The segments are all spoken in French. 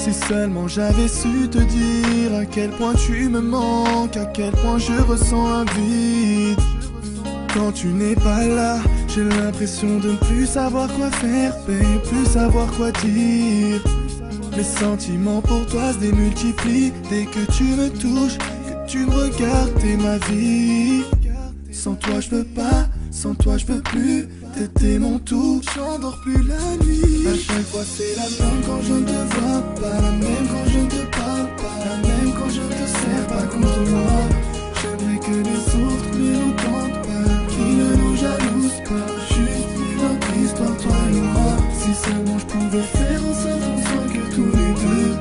Si seulement j'avais su te dire à quel point tu me manques, à quel point je ressens un vide. Quand tu n'es pas là, j'ai l'impression de ne plus savoir quoi faire, babe, plus savoir quoi dire. Mes sentiments pour toi se démultiplient dès que tu me touches, que tu me regardes, t'es ma vie. Sans toi je peux pas, sans toi je peux plus, t'étais mon tout, j'endors plus la nuit. À chaque fois c'est la même quand je ne te vois pas, la même quand je ne te parle pas, la même quand je ne te serre pas contre moi. J'aimerais que les autres ne nous tentent pas, qui ne nous jalousent pas, juste vivre notre histoire toi et moi. Si seulement je pouvais faire en sorte qu'on soit que tous les deux,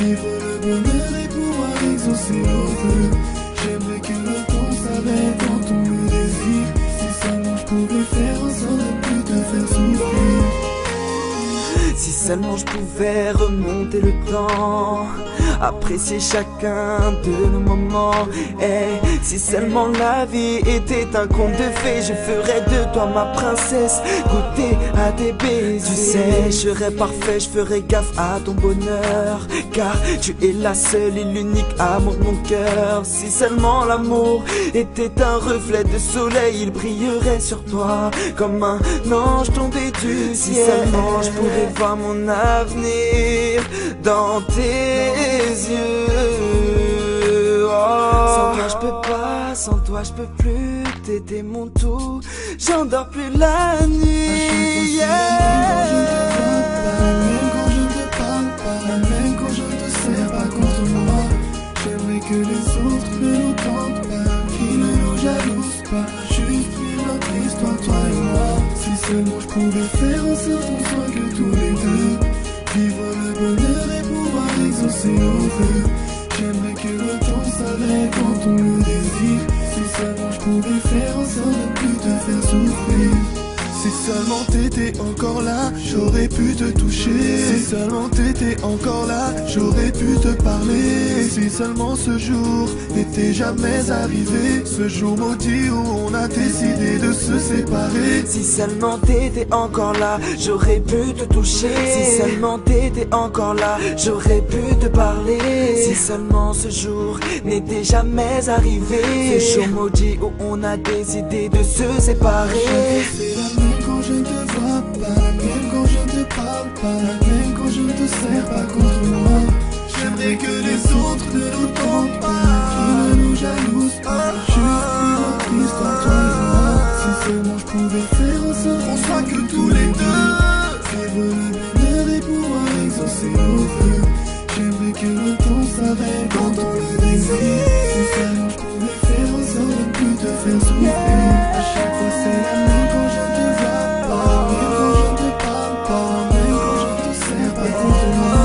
vivre le bonheur et pouvoir exaucer nos vœux. J'aimerais que le temps s'arrête quand on me désire. Si seulement je pouvais faire en sorte de plus te faire souffrir. Si seulement je pouvais remonter le temps, apprécier chacun de nos moments. Hey, si seulement la vie était un conte de fées, je ferais de toi ma princesse, goûter à tes baisers. Tu sais, je serais parfait, je ferais gaffe à ton bonheur, car tu es la seule et l'unique amour de mon cœur. Si seulement l'amour était un reflet de soleil, il brillerait sur toi comme un ange tombé du ciel. Si seulement je pouvais voir mon avenir dans tes yeux. Oh. Sans toi je peux pas, sans toi je peux plus, t'étais mon tout, j'endors plus la nuit. La même quand je ne te parle pas, la même quand je ne te serre pas contre moi. J'aimerais que les autres ne nous tentent pas, qui ne nous jalousent pas, juste vivre notre histoire toi et moi. Si seulement je pouvais faire en sorte qu'on soit que tous les deux, vivre le bonheur et pouvoir exaucer nos vœux. J'aimerais que le temps s'arrête quand on le désire. Si seulement je pouvais faire en sorte de plus te faire souffrir. Si seulement t'étais encore là, j'aurais pu te toucher. Si seulement t'étais encore là, j'aurais pu te parler. Si seulement ce jour n'était jamais arrivé, ce jour maudit où on a décidé de se séparer. Si seulement t'étais encore là, j'aurais pu te toucher. Si seulement t'étais encore là, j'aurais pu te parler. Si seulement ce jour n'était jamais arrivé, ce jour maudit où on a décidé de se séparer. C'est la même quand je ne te vois pas, la même quand je ne te parle pas, la même quand je ne te serre pas contre moi. J'aimerais que les autres ne nous tentent pas, qui ne nous jalousent pas, juste vivre notre histoire toi et moi. Si seulement je pouvais faire en sorte qu'on soit que tous les deux, vivre le bonheur et pouvoir exaucer nos vœux. J'aimerais que le temps s'arrête quand on le désire. Si seulement je pouvais faire en sorte de plus te faire souffrir. À chaque fois c'est la même quand je te vois pas, même quand je ne te parle pas, même quand je te serre pas contre moi.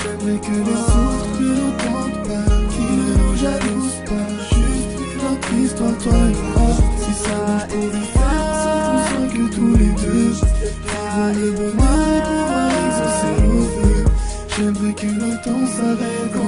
J'aimerais que les autres ne nous tentent pas, qui ne nous jalousent pas, juste vivre notre histoire toi et moi. Si ça pouvait faire en sorte qu'on soit que tous les deux, vivre le bonheur et pouvoir exaucer nos vœux. J'aimerais que le temps s'arrête quand